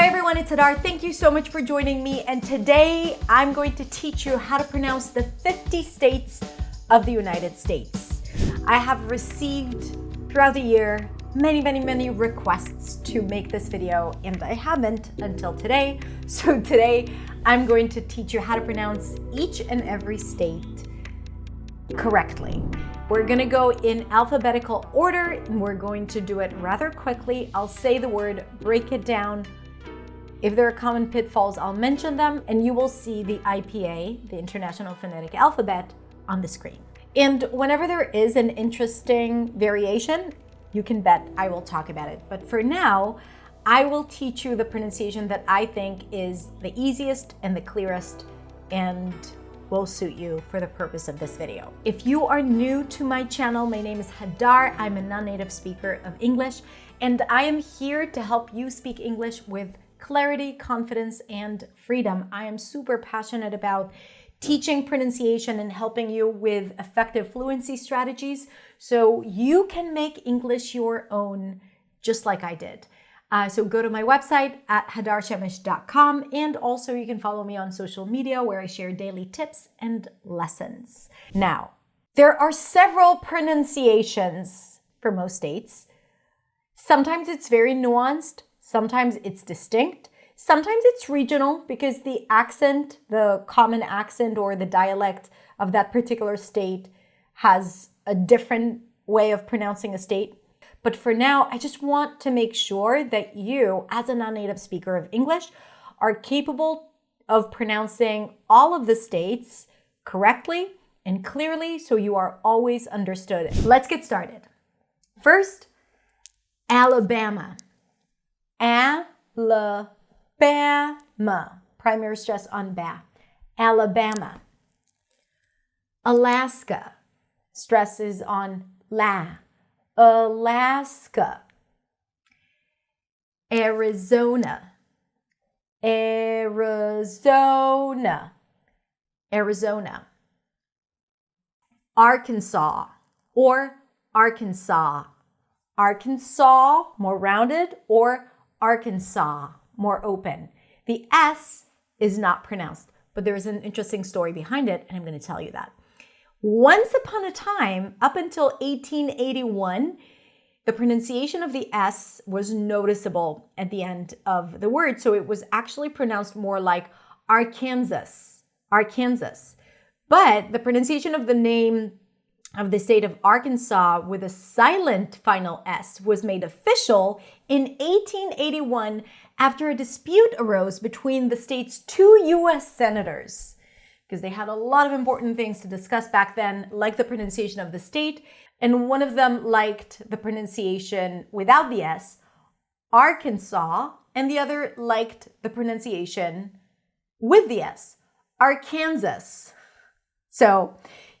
Hi everyone, it's Hadar. Thank you so much for joining me. And today I'm going to teach you how to pronounce the 50 states of the United States. I have received throughout the year many requests to make this video, and I haven't until today. So today I'm going to teach you how to pronounce each and every state correctly. We're gonna go in alphabetical order and we're going to do it rather quickly. I'll say the word, break it down. If there are common pitfalls, I'll mention them, and you will see the IPA, the International Phonetic Alphabet, on the screen. And whenever there is an interesting variation, you can bet I will talk about it. But for now, I will teach you the pronunciation that I think is the easiest and the clearest and will suit you for the purpose of this video. If you are new to my channel, my name is Hadar. I'm a non-native speaker of English, and I am here to help you speak English with clarity, confidence, and freedom. I am super passionate about teaching pronunciation and helping you with effective fluency strategies so you can make English your own, just like I did. So go to my website at hadarshemish.com, and also you can follow me on social media where I share daily tips and lessons. Now, there are several pronunciations for most states. Sometimes it's very nuanced. Sometimes it's distinct. Sometimes it's regional because the accent, the common accent or the dialect of that particular state has a different way of pronouncing a state. But for now, I just want to make sure that you, as a non-native speaker of English, are capable of pronouncing all of the states correctly and clearly so you are always understood. Let's get started. First, Alabama. Alabama. Primary stress on ba. Alabama. Alaska. Stress is on la. Alaska. Arizona. Arizona. Arizona. Arkansas or Arkansas. Arkansas, more rounded, or Arkansas, more open. The S is not pronounced, but there's an interesting story behind it, and I'm going to tell you that. Once upon a time, up until 1881, the pronunciation of the S was noticeable at the end of the word, so it was actually pronounced more like Arkansas, Arkansas. But the pronunciation of the name of the state of Arkansas with a silent final S was made official in 1881 after a dispute arose between the state's two U.S. senators, because they had a lot of important things to discuss back then, like the pronunciation of the state, and one of them liked the pronunciation without the S, Arkansas, and the other liked the pronunciation with the S, Arkansas. So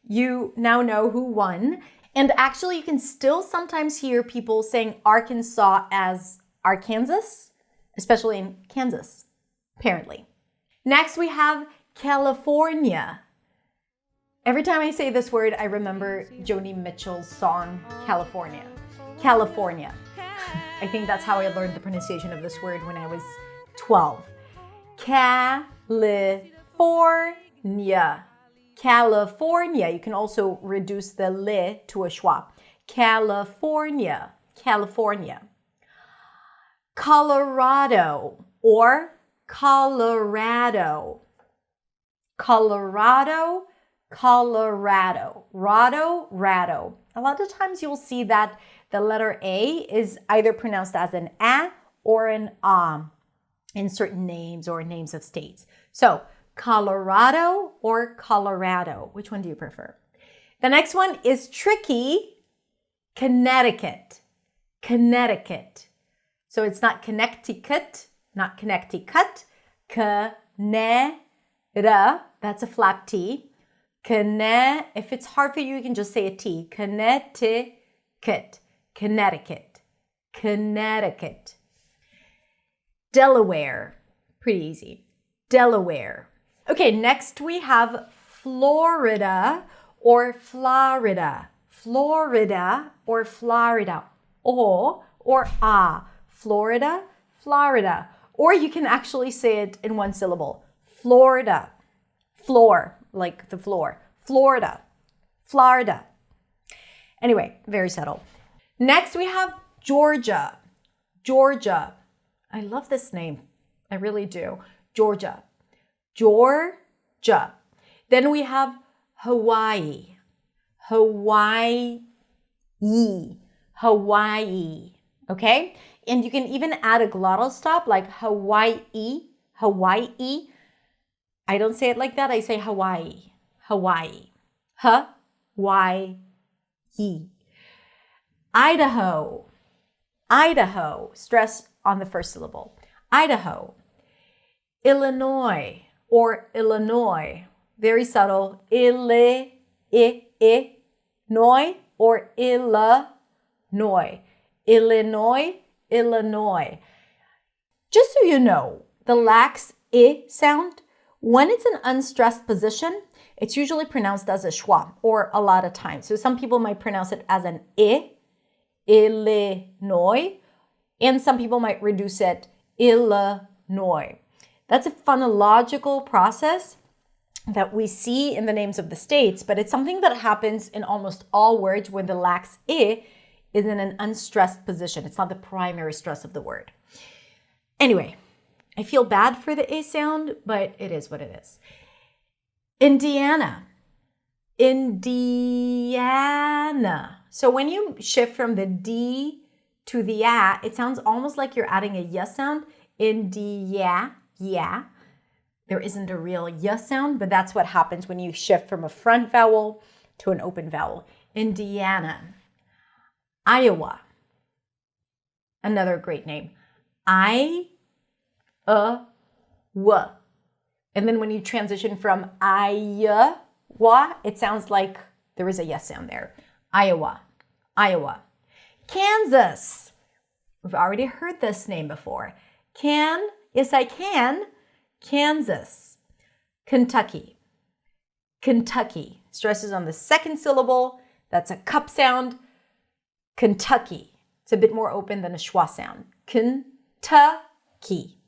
you now know who won. And actually, you can still sometimes hear people saying Arkansas as Arkansas, especially in Kansas, apparently. Next, we have California. Every time I say this word, I remember Joni Mitchell's song, California. California. I think that's how I learned the pronunciation of this word when I was 12. California. California. You can also reduce the le to a schwa. California. California. Colorado or Colorado. Colorado, Colorado. Rado. A lot of times you'll see that the letter A is either pronounced as an A or an in certain names or names of states. So Colorado or Colorado? Which one do you prefer? The next one is tricky. Connecticut. Connecticut. So it's not Connecticut, not Connecticut. That's a flap T. If it's hard for you, you can just say a T. Connecticut. Connecticut. Connecticut. Delaware. Pretty easy. Delaware. Okay, next we have Florida or Florida. Florida or Florida. O or a. Florida, Florida. Or you can actually say it in one syllable. Florida. Floor, like the floor. Florida. Florida. Anyway, very subtle. Next, we have Georgia. Georgia. I love this name. I really do. Georgia. Georgia. Then we have Hawaii. Hawaii. Hawaii. Okay? And you can even add a glottal stop like Hawaii. Hawaii. I don't say it like that. I say Hawaii. Hawaii. Hawaii. Idaho. Idaho. Stress on the first syllable. Idaho. Illinois or Illinois. Very subtle. Illinois or Illinois. Illinois, Illinois. Just so you know, the lax I sound, when it's an unstressed position, it's usually pronounced as a schwa, or a lot of times. So some people might pronounce it as an I, Illinois, and some people might reduce it Illinois. That's a phonological process that we see in the names of the states, but it's something that happens in almost all words when the lax I is in an unstressed position. It's not the primary stress of the word. Anyway, I feel bad for the I sound, but it is what it is. Indiana. Indiana. So when you shift from the D to the A, it sounds almost like you're adding a Y sound. India, yeah. There isn't a real Y sound, but that's what happens when you shift from a front vowel to an open vowel. Indiana. Iowa. Another great name. I-a-wa. And then when you transition from Iowa, it sounds like there is a yes sound there. Iowa. Iowa. Kansas. We've already heard this name before. Yes, I can. Kansas. Kentucky. Kentucky. Stresses on the second syllable. That's a cup sound. Kentucky. It's a bit more open than a schwa sound. Kentucky.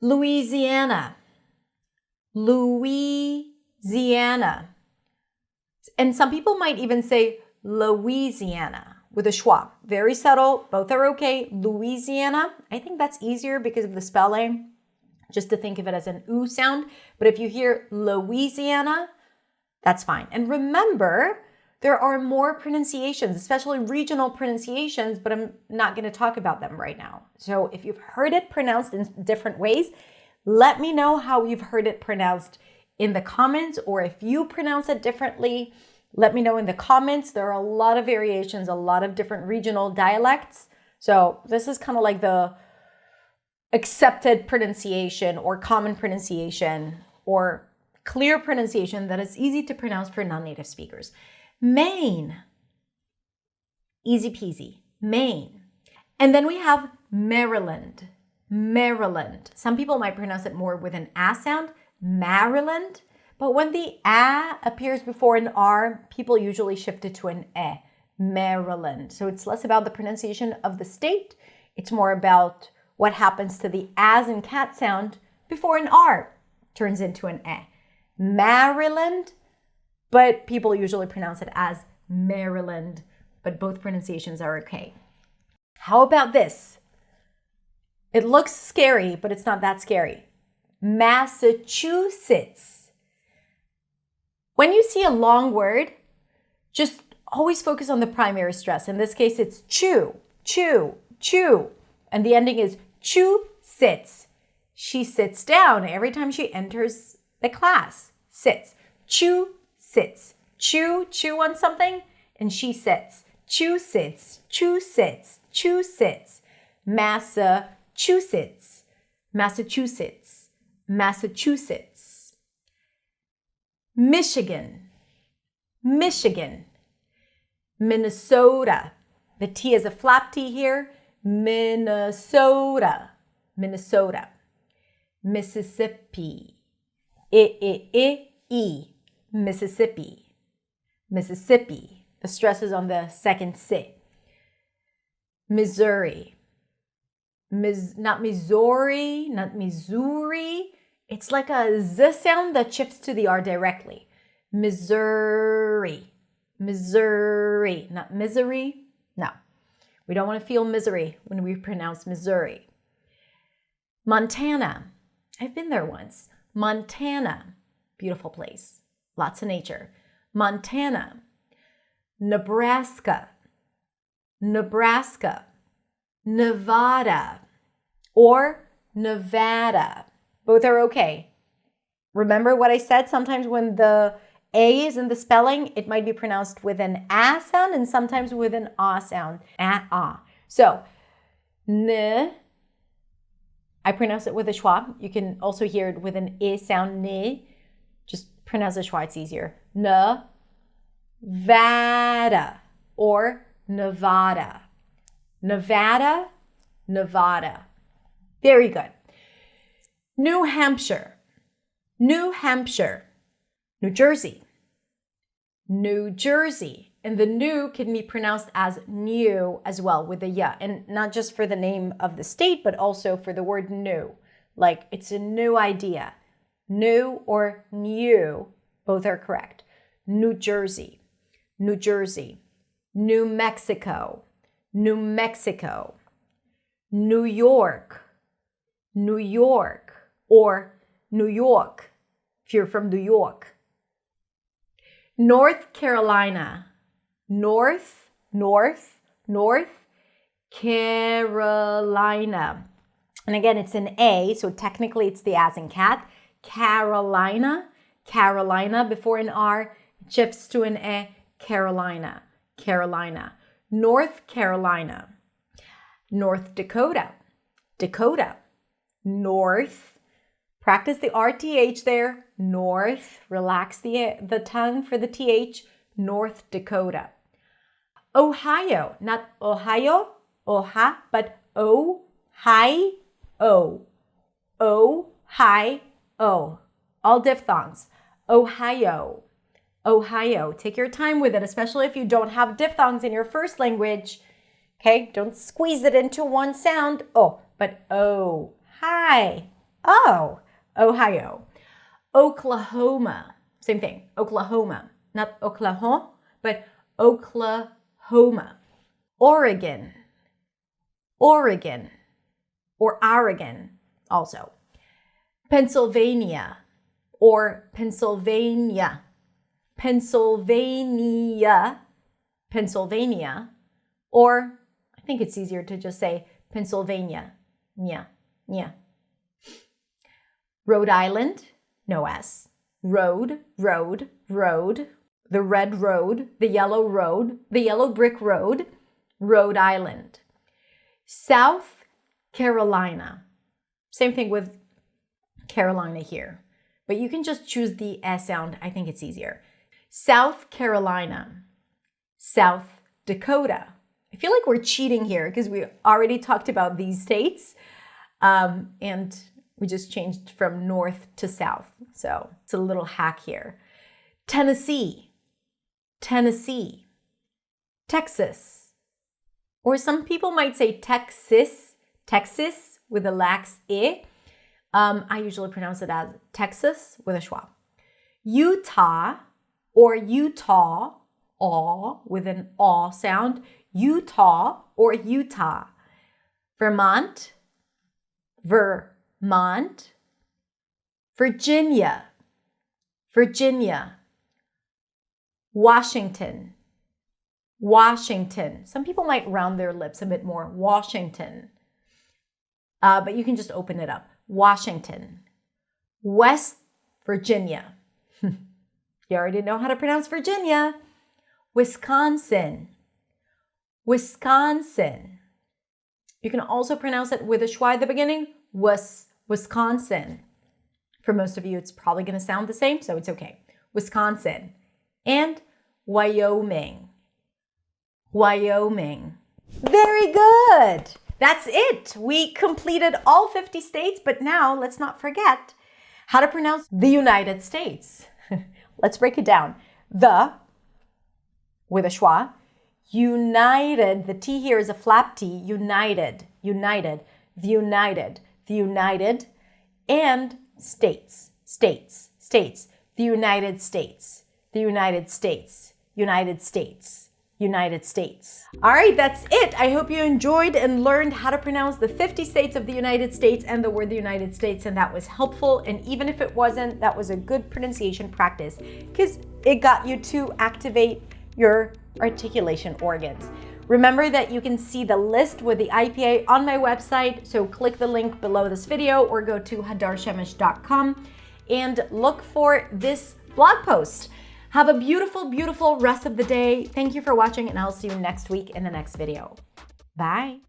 Louisiana. Louisiana. And some people might even say Louisiana with a schwa. Very subtle. Both are okay. Louisiana. I think that's easier because of the spelling, just to think of it as an oo sound. But if you hear Louisiana, that's fine. And remember, there are more pronunciations, especially regional pronunciations, but I'm not going to talk about them right now. So if you've heard it pronounced in different ways, let me know how you've heard it pronounced in the comments, or if you pronounce it differently, let me know in the comments. There are a lot of variations, a lot of different regional dialects. So this is kind of like the accepted pronunciation or common pronunciation or clear pronunciation that is easy to pronounce for non-native speakers. Maine. Easy peasy. Maine. And then we have Maryland. Maryland. Some people might pronounce it more with an A sound. Maryland. But when the A appears before an R, people usually shift it to an E. Maryland. So it's less about the pronunciation of the state. It's more about what happens to the as in cat sound before an R turns into an E. Maryland. But people usually pronounce it as Maryland, but both pronunciations are okay. How about this? It looks scary, but it's not that scary. Massachusetts. When you see a long word, just always focus on the primary stress. In this case, it's chew, chew, chew. And the ending is chew sits. She sits down every time she enters the class. Sits. Chew sits. Chew on something, and she sits. Chew sits, chew sits, chew sits. Massachusetts, Massachusetts, Massachusetts. Michigan, Michigan. Minnesota. The T is a flap T here. Minnesota, Minnesota. Mississippi. I. Mississippi. Mississippi. The stress is on the second si. Missouri. not Missouri, not Missouri. It's like a Z sound that shifts to the R directly. Missouri, Missouri, not misery. No, we don't want to feel misery when we pronounce Missouri. Montana, I've been there once. Montana, beautiful place, lots of nature. Montana. Nebraska, Nebraska. Nevada or Nevada. Both are okay. Remember what I said? Sometimes when the A is in the spelling, it might be pronounced with an A sound and sometimes with an A sound. A. So, ne, I pronounce it with a schwa. You can also hear it with an E sound, ne. Just pronounce the schwa, it's easier. Nevada or Nevada. Nevada, Nevada. Very good. New Hampshire, New Hampshire. New Jersey, New Jersey. And the new can be pronounced as new as well with a ya. And not just for the name of the state, but also for the word new. Like it's a new idea. New or new, both are correct. New Jersey, New Jersey. New Mexico, New Mexico. New York, New York, or New York, if you're from New York. North Carolina, North Carolina. And again, it's an A, so technically it's the as in cat. Carolina, Carolina, before an R, it shifts to an E, Carolina, Carolina. North Carolina. North Dakota, Dakota. North, practice the RTH there. North, relax the tongue for the TH. North Dakota. Ohio, not Ohio, Oha, but O-hi-O. O-hi-O. All diphthongs. Ohio, Ohio. Take your time with it, especially if you don't have diphthongs in your first language. Okay, don't squeeze it into one sound. Oh, but oh, hi, oh, Ohio. Oklahoma, same thing, Oklahoma. Not Oklahoma, but Oklahoma. Oregon, Oregon, or Oregon also. Pennsylvania, or Pennsylvania. Pennsylvania, Pennsylvania, or I think it's easier to just say Pennsylvania. Yeah. Rhode Island, no S. Road. The red road, the yellow brick road, Rhode Island. South Carolina. Same thing with Carolina here. But you can just choose the S sound. I think it's easier. South Carolina. South Dakota. I feel like we're cheating here because we already talked about these states and we just changed from north to south. So it's a little hack here. Tennessee, Tennessee. Texas, or some people might say Texas, Texas with a lax E. I usually pronounce it as Texas with a schwa. Utah or Utah, aw with an aw sound. Utah or Utah. Vermont, Vermont. Virginia, Virginia. Washington, Washington. Some people might round their lips a bit more. Washington. But you can just open it up. Washington. West Virginia. You already know how to pronounce Virginia. Wisconsin. Wisconsin. You can also pronounce it with a schwa at the beginning. Wisconsin. For most of you, it's probably going to sound the same, so it's okay. Wisconsin. And Wyoming. Wyoming. Very good. That's it. We completed all 50 states, but now let's not forget how to pronounce the United States. Let's break it down. The, with a schwa. United. The T here is a flap T. United. United. the United, and States, the United States, United States. All right, that's it. I hope you enjoyed and learned how to pronounce the 50 states of the United States and the word the United States, and that was helpful. And even if it wasn't, that was a good pronunciation practice because it got you to activate your articulation organs. Remember that you can see the list with the IPA on my website, so click the link below this video or go to hadarshemesh.com and look for this blog post. Have a beautiful, beautiful rest of the day. Thank you for watching, and I'll see you next week in the next video. Bye.